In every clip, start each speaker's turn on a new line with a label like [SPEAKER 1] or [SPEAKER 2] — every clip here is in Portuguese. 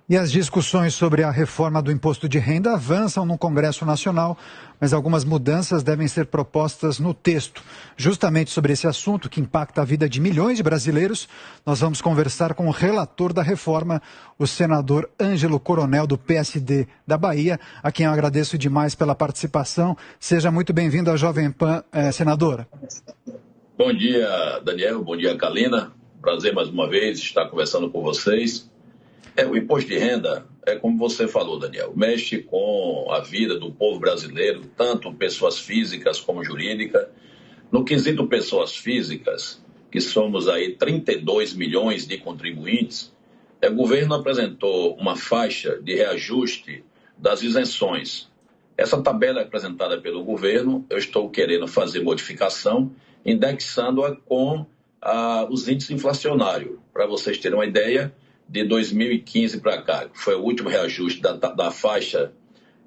[SPEAKER 1] E as discussões sobre a reforma do imposto de renda avançam no Congresso Nacional, mas algumas mudanças devem ser propostas no texto. Justamente sobre esse assunto, que impacta a vida de milhões de brasileiros, nós vamos conversar com o relator da reforma, o senador Ângelo Coronel, do PSD da Bahia, a quem eu agradeço demais pela participação. Seja muito bem-vindo à Jovem Pan, senadora.
[SPEAKER 2] Bom dia, Daniel. Bom dia, Kalina. Prazer mais uma vez estar conversando com vocês. O imposto de renda, como você falou, Daniel, mexe com a vida do povo brasileiro, tanto pessoas físicas como jurídicas. No quesito pessoas físicas, que somos aí 32 milhões de contribuintes, o governo apresentou uma faixa de reajuste das isenções. Essa tabela é apresentada pelo governo, eu estou querendo fazer modificação, indexando-a com os índices inflacionários. Para vocês terem uma ideia, de 2015 para cá, que foi o último reajuste da faixa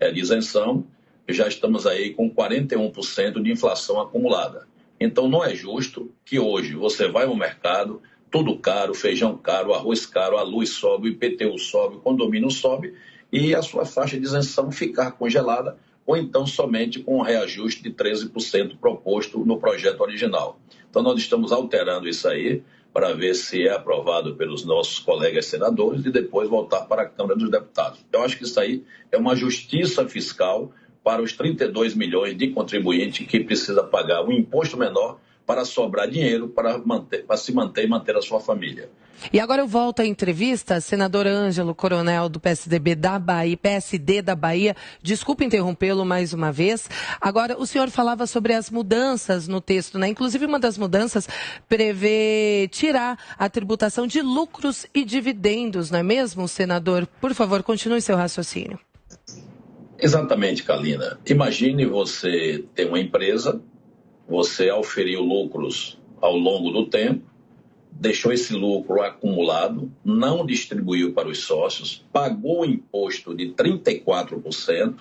[SPEAKER 2] de isenção, já estamos aí com 41% de inflação acumulada. Então não é justo que hoje você vai ao mercado, tudo caro, feijão caro, arroz caro, a luz sobe, o IPTU sobe, o condomínio sobe, e a sua faixa de isenção ficar congelada, ou então somente com um reajuste de 13% proposto no projeto original. Então nós estamos alterando isso aí, para ver se é aprovado pelos nossos colegas senadores e depois voltar para a Câmara dos Deputados. Eu acho que isso aí é uma justiça fiscal para os 32 milhões de contribuintes que precisa pagar um imposto menor para sobrar dinheiro para se manter e manter a sua família.
[SPEAKER 3] E agora eu volto à entrevista, senador Ângelo Coronel, do PSD da Bahia. Desculpe interrompê-lo mais uma vez. Agora, o senhor falava sobre as mudanças no texto, né? Inclusive, uma das mudanças prevê tirar a tributação de lucros e dividendos, não é mesmo, senador? Por favor, continue seu raciocínio.
[SPEAKER 2] Exatamente, Kalina. Imagine você ter uma empresa, você auferiu lucros ao longo do tempo, deixou esse lucro acumulado, não distribuiu para os sócios, pagou o imposto de 34%,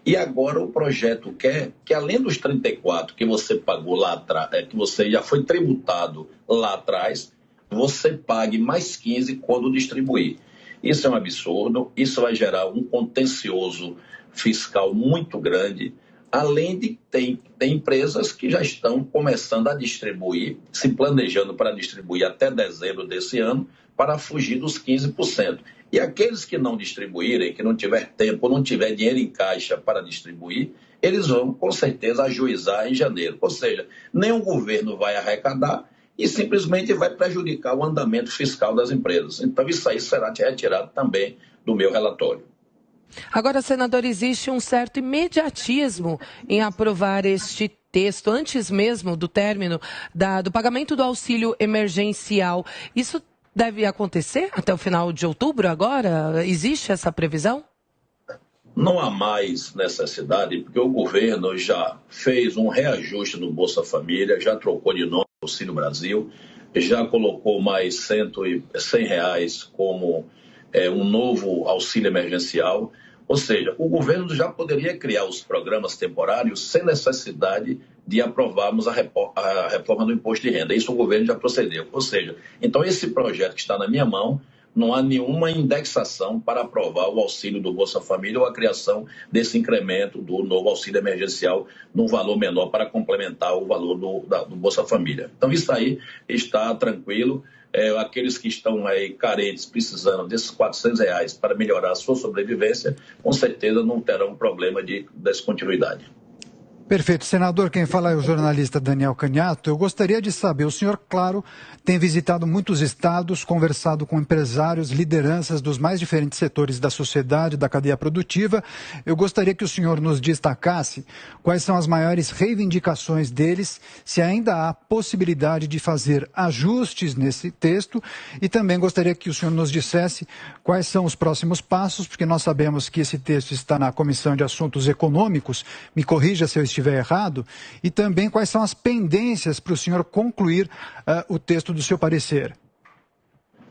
[SPEAKER 2] e agora o projeto quer que, além dos 34% que você pagou lá atrás, que você já foi tributado lá atrás, você pague mais 15% quando distribuir. Isso é um absurdo, isso vai gerar um contencioso fiscal muito grande, além de tem empresas que já estão começando a distribuir, se planejando para distribuir até dezembro desse ano, para fugir dos 15%. E aqueles que não distribuírem, que não tiver tempo, não tiver dinheiro em caixa para distribuir, eles vão, com certeza, ajuizar em janeiro. Ou seja, nem o governo vai arrecadar e simplesmente vai prejudicar o andamento fiscal das empresas. Então, isso aí será retirado também do meu relatório.
[SPEAKER 3] Agora, senador, existe um certo imediatismo em aprovar este texto, antes mesmo do término do pagamento do auxílio emergencial. Isso deve acontecer até o final de outubro agora? Existe essa previsão?
[SPEAKER 2] Não há mais necessidade, porque o governo já fez um reajuste no Bolsa Família, já trocou de nome Auxílio Brasil, já colocou mais R$100 como um novo auxílio emergencial. Ou seja, o governo já poderia criar os programas temporários sem necessidade de aprovarmos a reforma do imposto de renda. Isso o governo já procedeu. Ou seja, então esse projeto que está na minha mão, não há nenhuma indexação para aprovar o auxílio do Bolsa Família ou a criação desse incremento do novo auxílio emergencial num valor menor para complementar o valor do Bolsa Família. Então isso aí está tranquilo. Aqueles que estão aí carentes, precisando desses R$400 para melhorar a sua sobrevivência, com certeza não terão problema de descontinuidade.
[SPEAKER 1] Perfeito. Senador, quem fala é o jornalista Daniel Canhato. Eu gostaria de saber, o senhor, claro, tem visitado muitos estados, conversado com empresários, lideranças dos mais diferentes setores da sociedade, da cadeia produtiva. Eu gostaria que o senhor nos destacasse quais são as maiores reivindicações deles, se ainda há possibilidade de fazer ajustes nesse texto, e também gostaria que o senhor nos dissesse quais são os próximos passos, porque nós sabemos que esse texto está na Comissão de Assuntos Econômicos, me corrija se eu estiver errado, e também quais são as pendências para o senhor concluir o texto do seu parecer.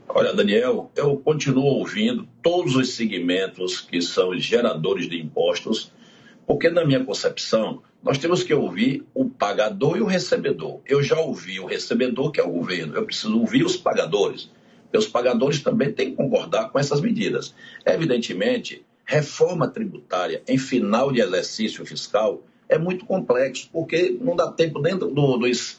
[SPEAKER 2] Olha, Daniel, eu continuo ouvindo todos os segmentos que são os geradores de impostos, porque na minha concepção, nós temos que ouvir o pagador e o recebedor. Eu já ouvi o recebedor, que é o governo, eu preciso ouvir os pagadores. Porque os pagadores também têm que concordar com essas medidas. Evidentemente, reforma tributária em final de exercício fiscal é muito complexo, porque não dá tempo dentro dos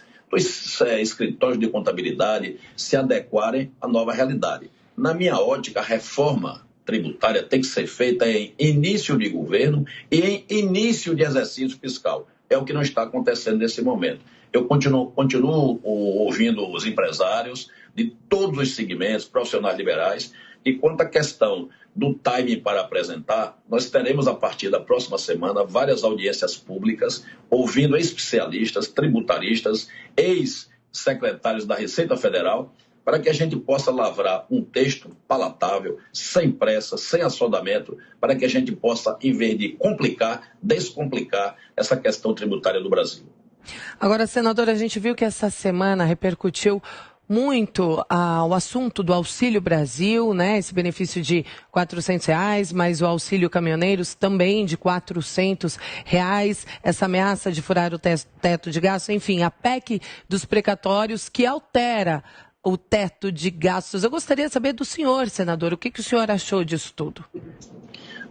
[SPEAKER 2] escritórios de contabilidade se adequarem à nova realidade. Na minha ótica, a reforma tributária tem que ser feita em início de governo e em início de exercício fiscal. É o que não está acontecendo nesse momento. Eu continuo ouvindo os empresários de todos os segmentos, profissionais liberais, e quanto à questão do timing para apresentar, nós teremos a partir da próxima semana várias audiências públicas, ouvindo especialistas, tributaristas, ex-secretários da Receita Federal, para que a gente possa lavrar um texto palatável, sem pressa, sem assodamento, para que a gente possa, em vez de complicar, descomplicar essa questão tributária do Brasil.
[SPEAKER 3] Agora, senador, a gente viu que essa semana repercutiu muito o assunto do Auxílio Brasil, né? Esse benefício de R$400, mas o Auxílio Caminhoneiros também de R$400, essa ameaça de furar o teto de gasto, enfim, a PEC dos precatórios que altera o teto de gastos. Eu gostaria de saber do senhor, senador, o que o senhor achou disso tudo?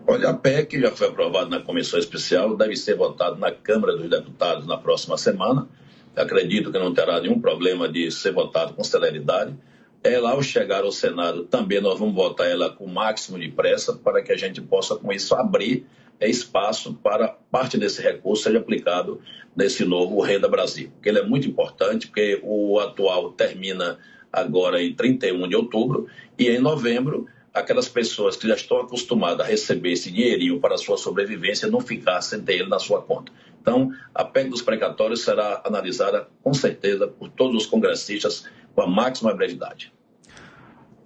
[SPEAKER 2] Olha, a PEC já foi aprovada na comissão especial, deve ser votada na Câmara dos Deputados na próxima semana. Acredito que não terá nenhum problema de ser votado com celeridade. Ela, ao chegar ao Senado, também nós vamos votar ela com o máximo de pressa para que a gente possa, com isso, abrir espaço para parte desse recurso seja aplicado nesse novo Renda Brasil. Porque ele é muito importante, porque o atual termina agora em 31 de outubro e em novembro aquelas pessoas que já estão acostumadas a receber esse dinheirinho para a sua sobrevivência não ficar sem ter ele na sua conta. Então, a PEC dos precatórios será analisada, com certeza, por todos os congressistas com a máxima brevidade.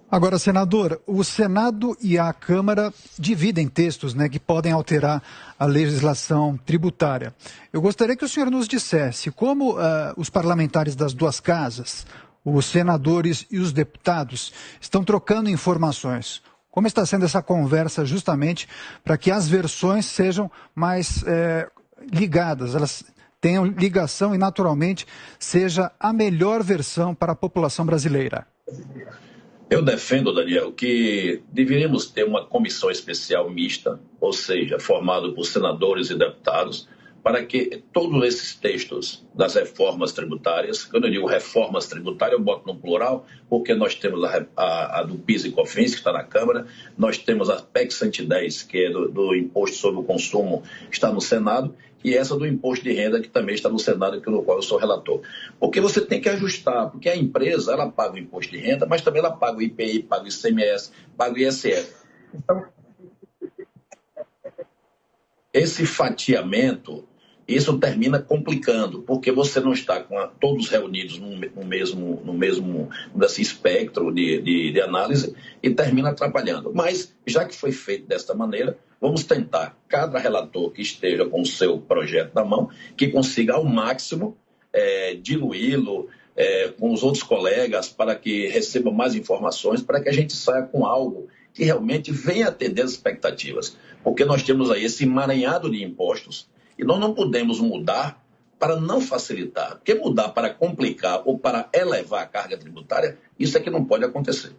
[SPEAKER 1] Agora, senador, o Senado e a Câmara dividem textos, né, que podem alterar a legislação tributária. Eu gostaria que o senhor nos dissesse como os parlamentares das duas casas, os senadores e os deputados, estão trocando informações. Como está sendo essa conversa justamente para que as versões sejam mais ligadas, elas tenham ligação e, naturalmente, seja a melhor versão para a população brasileira?
[SPEAKER 2] Eu defendo, Daniel, que deveríamos ter uma comissão especial mista, ou seja, formada por senadores e deputados, para que todos esses textos das reformas tributárias, quando eu digo reformas tributárias, eu boto no plural, porque nós temos a do PIS e COFINS, que está na Câmara, nós temos a PEC 110, que é do Imposto sobre o Consumo, que está no Senado, e essa do Imposto de Renda, que também está no Senado, no qual eu sou relator. Porque você tem que ajustar, porque a empresa, ela paga o Imposto de Renda, mas também ela paga o IPI, paga o ICMS, paga o ISF. Então, esse fatiamento, isso termina complicando, porque você não está com todos reunidos no mesmo assim, espectro de análise e termina atrapalhando. Mas, já que foi feito desta maneira, vamos tentar, cada relator que esteja com o seu projeto na mão, que consiga ao máximo diluí-lo com os outros colegas para que receba mais informações, para que a gente saia com algo que realmente venha atender as expectativas. Porque nós temos aí esse emaranhado de impostos, e nós não podemos mudar para não facilitar. Porque mudar para complicar ou para elevar a carga tributária, isso é que não pode acontecer.